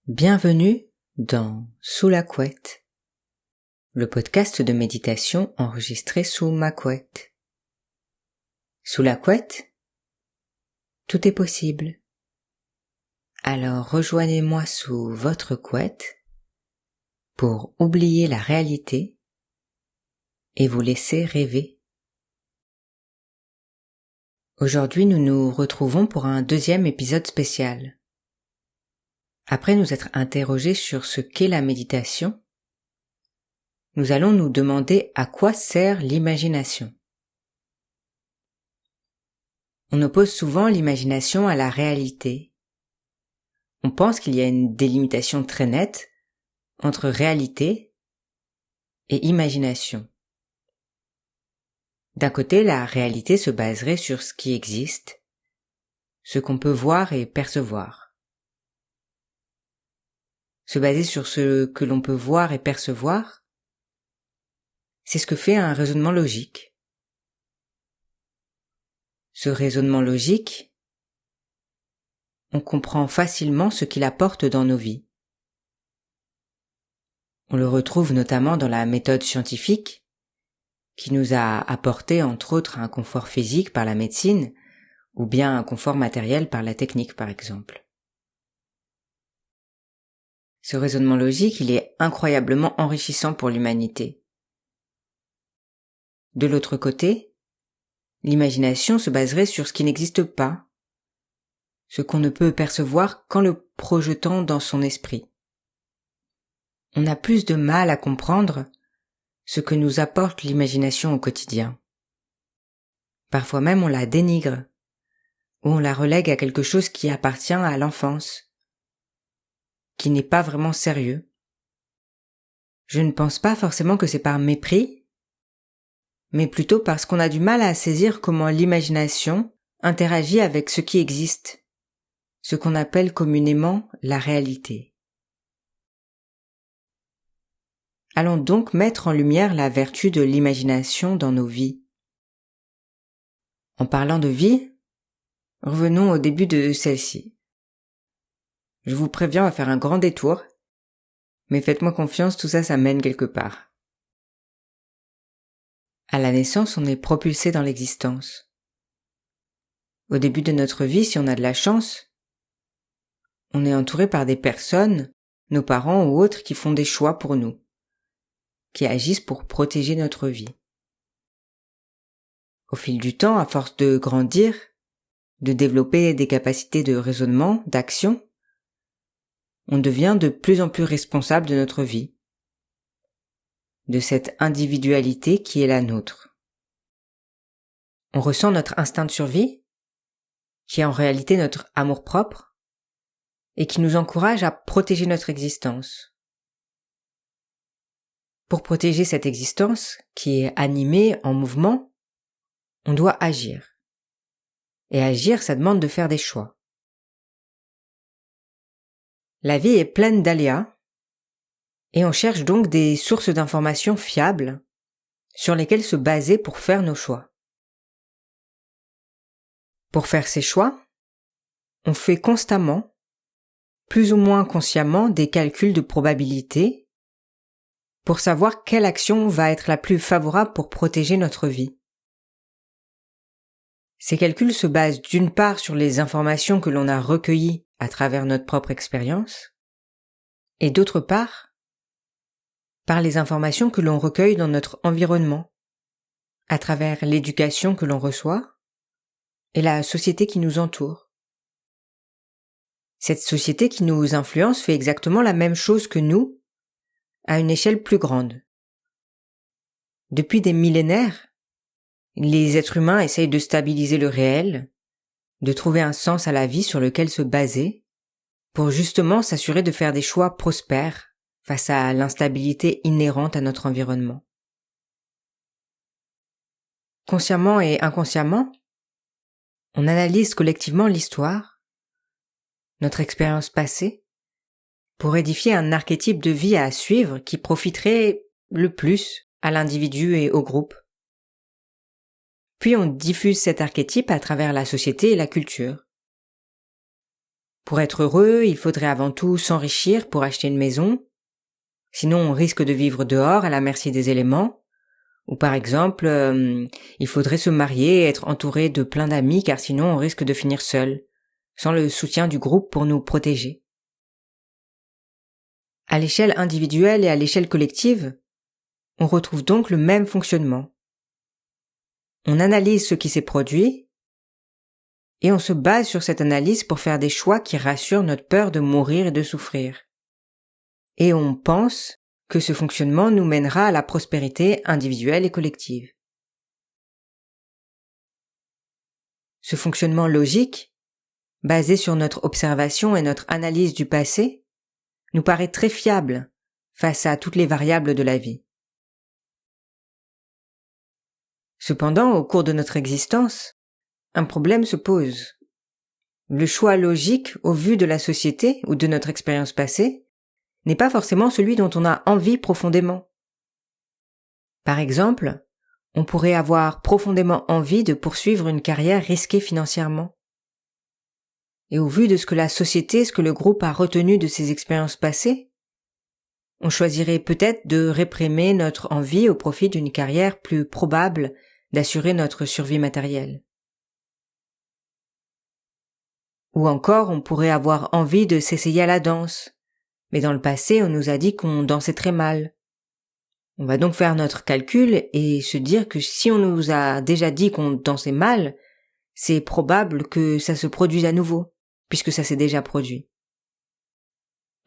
Bienvenue dans Sous la couette, le podcast de méditation enregistré sous ma couette. Sous la couette, tout est possible. Alors rejoignez-moi sous votre couette pour oublier la réalité et vous laisser rêver. Aujourd'hui, nous nous retrouvons pour un deuxième épisode spécial. Après nous être interrogés sur ce qu'est la méditation, nous allons nous demander à quoi sert l'imagination. On oppose souvent l'imagination à la réalité. On pense qu'il y a une délimitation très nette entre réalité et imagination. D'un côté, la réalité se baserait sur ce qui existe, ce qu'on peut voir et percevoir. Se baser sur ce que l'on peut voir et percevoir, c'est ce que fait un raisonnement logique. Ce raisonnement logique, on comprend facilement ce qu'il apporte dans nos vies. On le retrouve notamment dans la méthode scientifique, qui nous a apporté entre autres un confort physique par la médecine, ou bien un confort matériel par la technique par exemple. Ce raisonnement logique, il est incroyablement enrichissant pour l'humanité. De l'autre côté, l'imagination se baserait sur ce qui n'existe pas, ce qu'on ne peut percevoir qu'en le projetant dans son esprit. On a plus de mal à comprendre ce que nous apporte l'imagination au quotidien. Parfois même on la dénigre, ou on la relègue à quelque chose qui appartient à l'enfance, qui n'est pas vraiment sérieux. Je ne pense pas forcément que c'est par mépris, mais plutôt parce qu'on a du mal à saisir comment l'imagination interagit avec ce qui existe, ce qu'on appelle communément la réalité. Allons donc mettre en lumière la vertu de l'imagination dans nos vies. En parlant de vie, revenons au début de celle-ci. Je vous préviens, on va faire un grand détour, mais faites-moi confiance, tout ça, ça mène quelque part. À la naissance, on est propulsé dans l'existence. Au début de notre vie, si on a de la chance, on est entouré par des personnes, nos parents ou autres qui font des choix pour nous, qui agissent pour protéger notre vie. Au fil du temps, à force de grandir, de développer des capacités de raisonnement, d'action, on devient de plus en plus responsable de notre vie, de cette individualité qui est la nôtre. On ressent notre instinct de survie, qui est en réalité notre amour-propre, et qui nous encourage à protéger notre existence. Pour protéger cette existence, qui est animée, en mouvement, on doit agir. Et agir, ça demande de faire des choix. La vie est pleine d'aléas, et on cherche donc des sources d'informations fiables sur lesquelles se baser pour faire nos choix. Pour faire ces choix, on fait constamment, plus ou moins consciemment, des calculs de probabilité pour savoir quelle action va être la plus favorable pour protéger notre vie. Ces calculs se basent d'une part sur les informations que l'on a recueillies à travers notre propre expérience, et d'autre part, par les informations que l'on recueille dans notre environnement, à travers l'éducation que l'on reçoit et la société qui nous entoure. Cette société qui nous influence fait exactement la même chose que nous, à une échelle plus grande. Depuis des millénaires, les êtres humains essayent de stabiliser le réel, de trouver un sens à la vie sur lequel se baser, pour justement s'assurer de faire des choix prospères face à l'instabilité inhérente à notre environnement. Consciemment et inconsciemment, on analyse collectivement l'histoire, notre expérience passée, pour édifier un archétype de vie à suivre qui profiterait le plus à l'individu et au groupe. Puis on diffuse cet archétype à travers la société et la culture. Pour être heureux, il faudrait avant tout s'enrichir pour acheter une maison. Sinon, on risque de vivre dehors à la merci des éléments. Ou par exemple, il faudrait se marier et être entouré de plein d'amis car sinon on risque de finir seul, sans le soutien du groupe pour nous protéger. À l'échelle individuelle et à l'échelle collective, on retrouve donc le même fonctionnement. On analyse ce qui s'est produit et on se base sur cette analyse pour faire des choix qui rassurent notre peur de mourir et de souffrir. Et on pense que ce fonctionnement nous mènera à la prospérité individuelle et collective. Ce fonctionnement logique, basé sur notre observation et notre analyse du passé, nous paraît très fiable face à toutes les variables de la vie. Cependant, au cours de notre existence, un problème se pose. Le choix logique au vu de la société ou de notre expérience passée n'est pas forcément celui dont on a envie profondément. Par exemple, on pourrait avoir profondément envie de poursuivre une carrière risquée financièrement. Et au vu de ce que la société, ce que le groupe a retenu de ses expériences passées, on choisirait peut-être de réprimer notre envie au profit d'une carrière plus probable d'assurer notre survie matérielle. Ou encore, on pourrait avoir envie de s'essayer à la danse, mais dans le passé, on nous a dit qu'on dansait très mal. On va donc faire notre calcul et se dire que si on nous a déjà dit qu'on dansait mal, c'est probable que ça se produise à nouveau, puisque ça s'est déjà produit.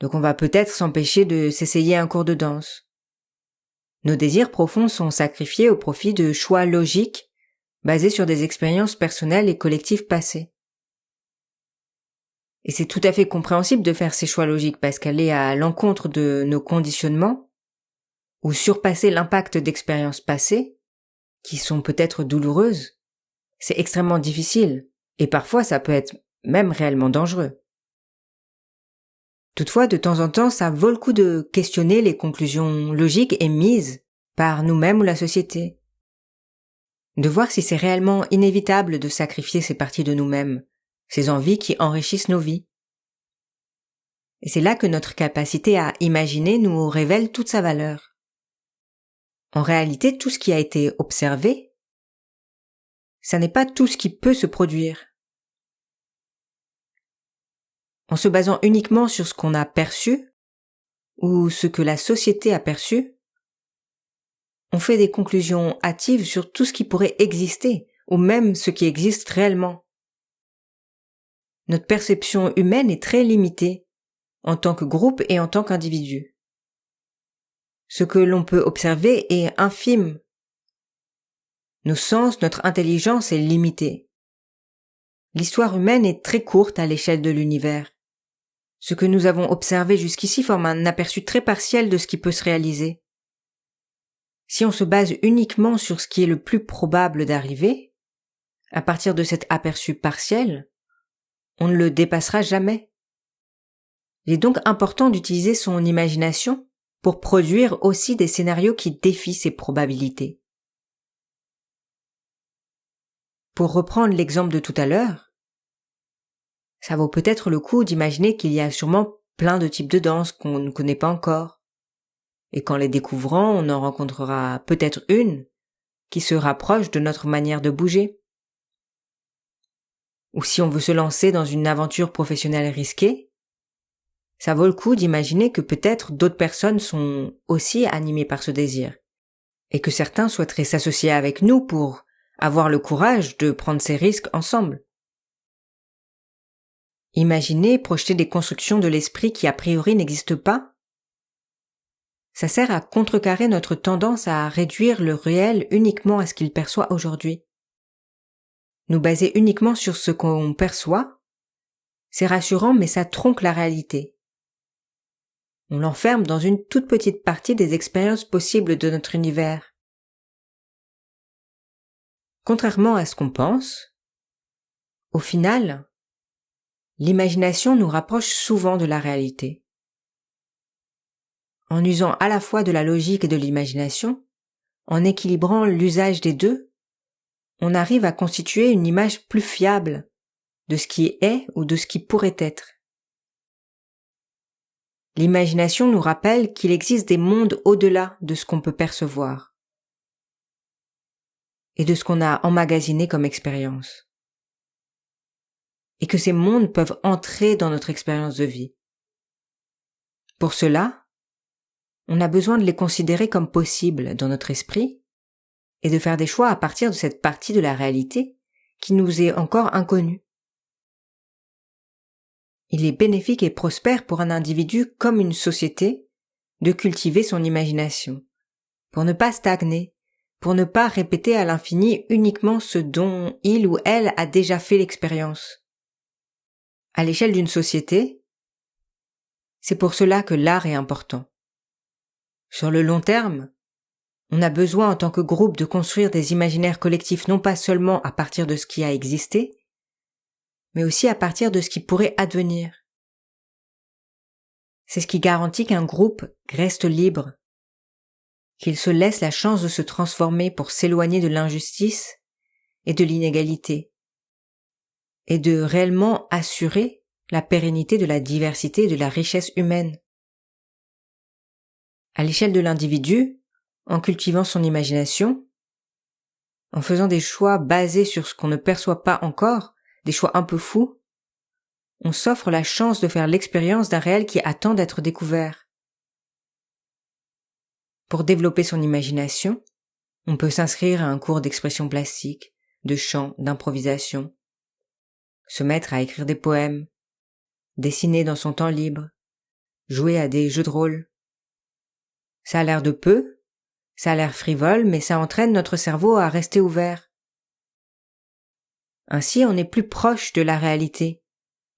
Donc on va peut-être s'empêcher de s'essayer un cours de danse. Nos désirs profonds sont sacrifiés au profit de choix logiques basés sur des expériences personnelles et collectives passées. Et c'est tout à fait compréhensible de faire ces choix logiques parce qu'aller à l'encontre de nos conditionnements ou surpasser l'impact d'expériences passées, qui sont peut-être douloureuses, c'est extrêmement difficile et parfois ça peut être même réellement dangereux. Toutefois, de temps en temps, ça vaut le coup de questionner les conclusions logiques émises par nous-mêmes ou la société. De voir si c'est réellement inévitable de sacrifier ces parties de nous-mêmes, ces envies qui enrichissent nos vies. Et c'est là que notre capacité à imaginer nous révèle toute sa valeur. En réalité, tout ce qui a été observé, ça n'est pas tout ce qui peut se produire. En se basant uniquement sur ce qu'on a perçu, ou ce que la société a perçu, on fait des conclusions hâtives sur tout ce qui pourrait exister, ou même ce qui existe réellement. Notre perception humaine est très limitée, en tant que groupe et en tant qu'individu. Ce que l'on peut observer est infime. Nos sens, notre intelligence est limitée. L'histoire humaine est très courte à l'échelle de l'univers. Ce que nous avons observé jusqu'ici forme un aperçu très partiel de ce qui peut se réaliser. Si on se base uniquement sur ce qui est le plus probable d'arriver, à partir de cet aperçu partiel, on ne le dépassera jamais. Il est donc important d'utiliser son imagination pour produire aussi des scénarios qui défient ces probabilités. Pour reprendre l'exemple de tout à l'heure, ça vaut peut-être le coup d'imaginer qu'il y a sûrement plein de types de danses qu'on ne connaît pas encore. Et qu'en les découvrant, on en rencontrera peut-être une qui se rapproche de notre manière de bouger. Ou si on veut se lancer dans une aventure professionnelle risquée, ça vaut le coup d'imaginer que peut-être d'autres personnes sont aussi animées par ce désir, et que certains souhaiteraient s'associer avec nous pour avoir le courage de prendre ces risques ensemble. Imaginer, projeter des constructions de l'esprit qui a priori n'existent pas, ça sert à contrecarrer notre tendance à réduire le réel uniquement à ce qu'il perçoit aujourd'hui. Nous baser uniquement sur ce qu'on perçoit, c'est rassurant mais ça tronque la réalité. On l'enferme dans une toute petite partie des expériences possibles de notre univers. Contrairement à ce qu'on pense, au final, l'imagination nous rapproche souvent de la réalité. En usant à la fois de la logique et de l'imagination, en équilibrant l'usage des deux, on arrive à constituer une image plus fiable de ce qui est ou de ce qui pourrait être. l'imagination nous rappelle qu'il existe des mondes au-delà de ce qu'on peut percevoir et de ce qu'on a emmagasiné comme expérience. Et que ces mondes peuvent entrer dans notre expérience de vie. Pour cela, on a besoin de les considérer comme possibles dans notre esprit et de faire des choix à partir de cette partie de la réalité qui nous est encore inconnue. Il est bénéfique et prospère pour un individu comme une société de cultiver son imagination, pour ne pas stagner, pour ne pas répéter à l'infini uniquement ce dont il ou elle a déjà fait l'expérience. À l'échelle d'une société, c'est pour cela que l'art est important. Sur le long terme, on a besoin en tant que groupe de construire des imaginaires collectifs non pas seulement à partir de ce qui a existé, mais aussi à partir de ce qui pourrait advenir. C'est ce qui garantit qu'un groupe reste libre, qu'il se laisse la chance de se transformer pour s'éloigner de l'injustice et de l'inégalité, et de réellement assurer la pérennité de la diversité et de la richesse humaine. À l'échelle de l'individu, en cultivant son imagination, en faisant des choix basés sur ce qu'on ne perçoit pas encore, des choix un peu fous, on s'offre la chance de faire l'expérience d'un réel qui attend d'être découvert. Pour développer son imagination, on peut s'inscrire à un cours d'expression plastique, de chant, d'improvisation, se mettre à écrire des poèmes, dessiner dans son temps libre, jouer à des jeux de rôle. Ça a l'air de peu, ça a l'air frivole, mais ça entraîne notre cerveau à rester ouvert. Ainsi, on est plus proche de la réalité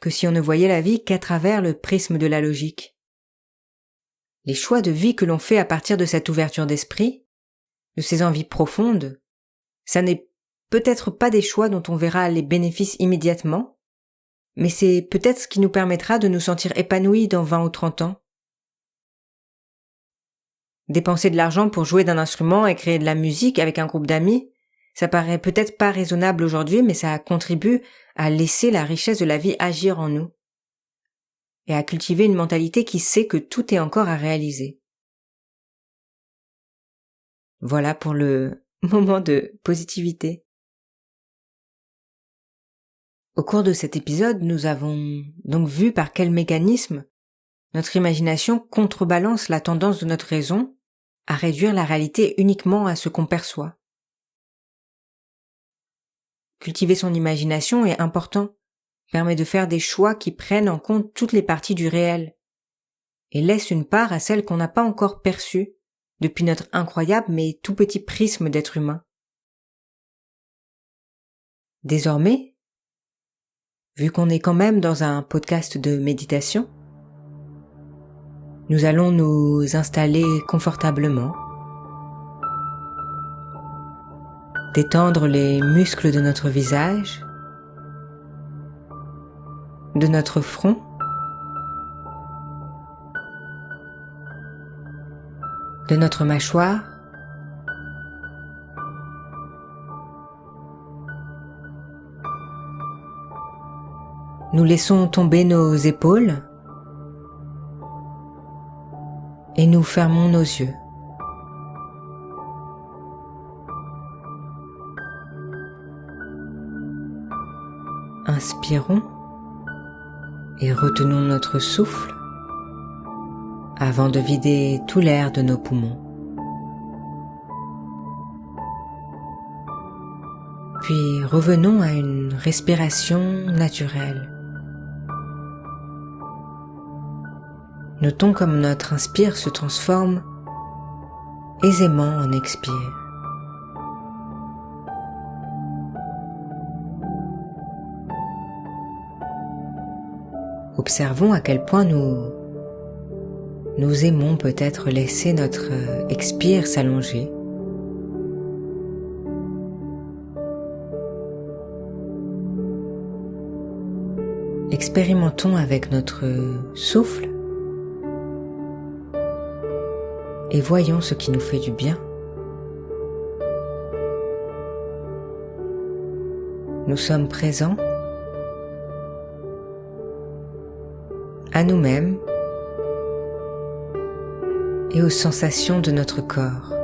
que si on ne voyait la vie qu'à travers le prisme de la logique. Les choix de vie que l'on fait à partir de cette ouverture d'esprit, de ces envies profondes, ça n'est peut-être pas des choix dont on verra les bénéfices immédiatement, mais c'est peut-être ce qui nous permettra de nous sentir épanouis dans 20 ou 30 ans. Dépenser de l'argent pour jouer d'un instrument et créer de la musique avec un groupe d'amis, ça paraît peut-être pas raisonnable aujourd'hui, mais ça contribue à laisser la richesse de la vie agir en nous et à cultiver une mentalité qui sait que tout est encore à réaliser. Voilà pour le moment de positivité. Au cours de cet épisode, nous avons donc vu par quel mécanisme notre imagination contrebalance la tendance de notre raison à réduire la réalité uniquement à ce qu'on perçoit. Cultiver son imagination est important, permet de faire des choix qui prennent en compte toutes les parties du réel et laisse une part à celles qu'on n'a pas encore perçues depuis notre incroyable mais tout petit prisme d'être humain. Désormais, vu qu'on est quand même dans un podcast de méditation, nous allons nous installer confortablement, détendre les muscles de notre visage, de notre front, de notre mâchoire, nous laissons tomber nos épaules et nous fermons nos yeux. Inspirons et retenons notre souffle avant de vider tout l'air de nos poumons. Puis revenons à une respiration naturelle. Notons comme notre inspire se transforme aisément en expire. Observons à quel point nous aimons peut-être laisser notre expire s'allonger. Expérimentons avec notre souffle et voyons ce qui nous fait du bien. Nous sommes présents à nous-mêmes et aux sensations de notre corps.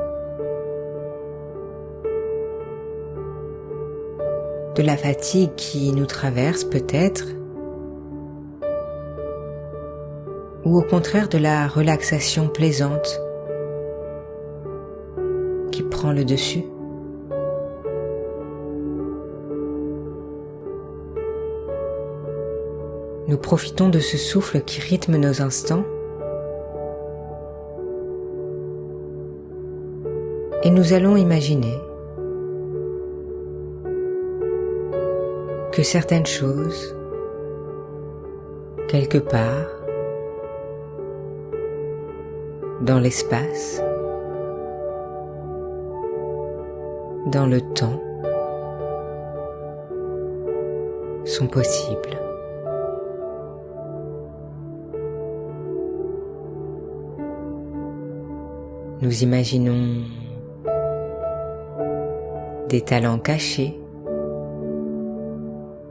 De la fatigue qui nous traverse peut-être, ou au contraire de la relaxation plaisante qui prend le dessus. Nous profitons de ce souffle qui rythme nos instants et nous allons imaginer que certaines choses, quelque part, dans l'espace, dans le temps, sont possibles. Nous imaginons des talents cachés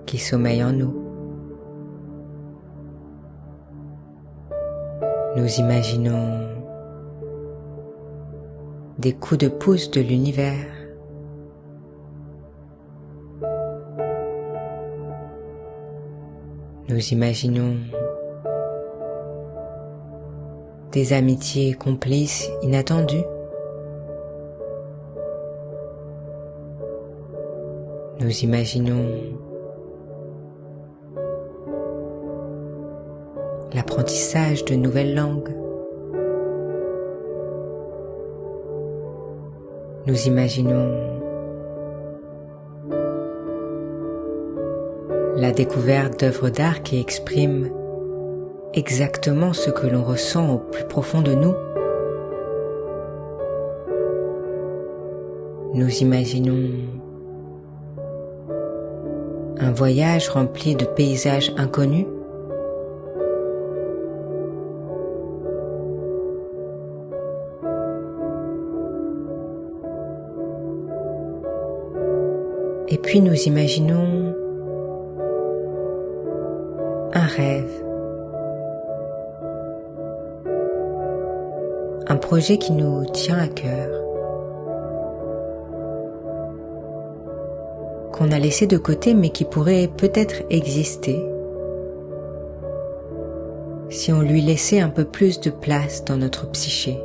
qui sommeillent en nous. Nous imaginons des coups de pouce de l'univers. Nous imaginons des amitiés complices inattendues. Nous imaginons l'apprentissage de nouvelles langues. Nous imaginons la découverte d'œuvres d'art qui expriment exactement ce que l'on ressent au plus profond de nous. Nous imaginons un voyage rempli de paysages inconnus. Et puis nous imaginons un rêve, un projet qui nous tient à cœur, qu'on a laissé de côté mais qui pourrait peut-être exister si on lui laissait un peu plus de place dans notre psyché.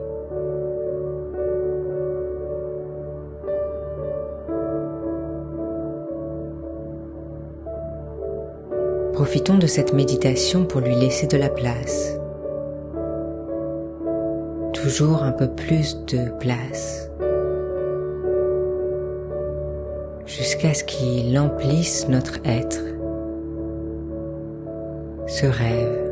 Profitons de cette méditation pour lui laisser de la place. Toujours un peu plus de place. Jusqu'à ce qu'il emplisse notre être. Ce rêve.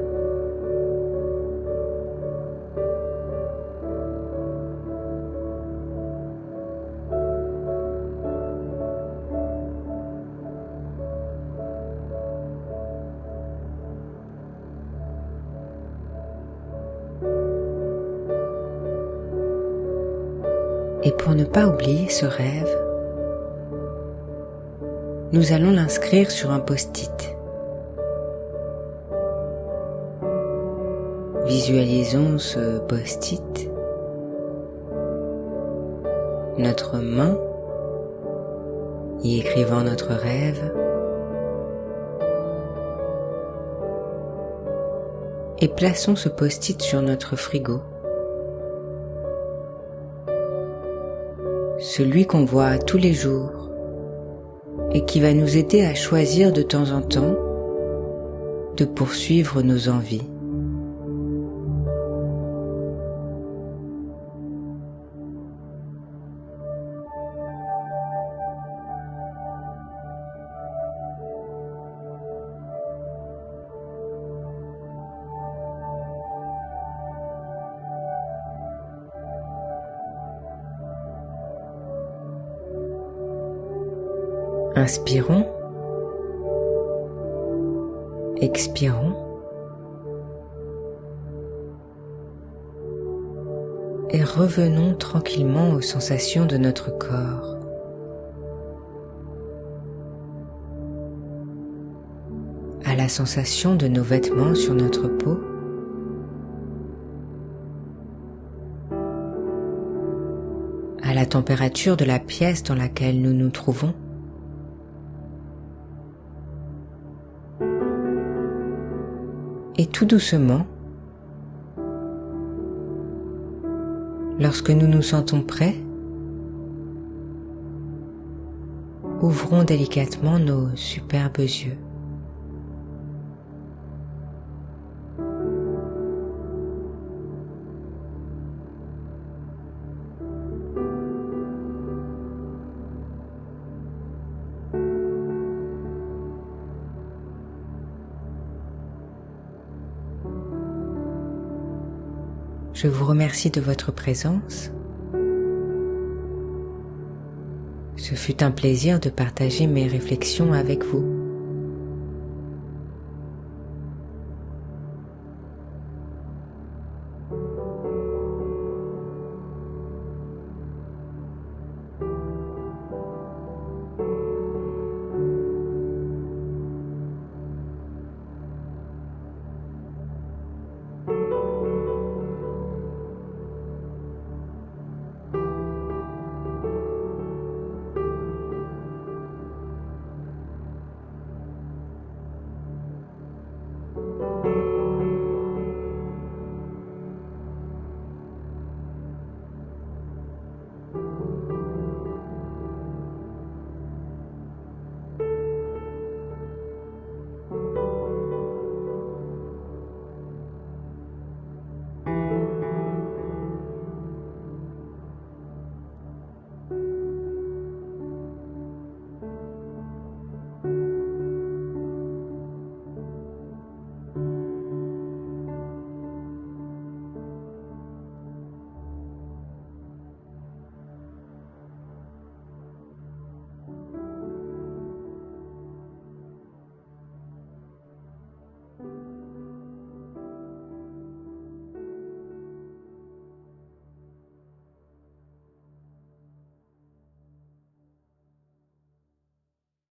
Et pour ne pas oublier ce rêve, nous allons l'inscrire sur un post-it. Visualisons ce post-it, notre main y écrivant notre rêve, et plaçons ce post-it sur notre frigo. Celui qu'on voit tous les jours et qui va nous aider à choisir de temps en temps de poursuivre nos envies. Inspirons, expirons et revenons tranquillement aux sensations de notre corps. À la sensation de nos vêtements sur notre peau, la température de la pièce dans laquelle nous nous trouvons. Et tout doucement, lorsque nous nous sentons prêts, ouvrons délicatement nos superbes yeux. Je vous remercie de votre présence. Ce fut un plaisir de partager mes réflexions avec vous.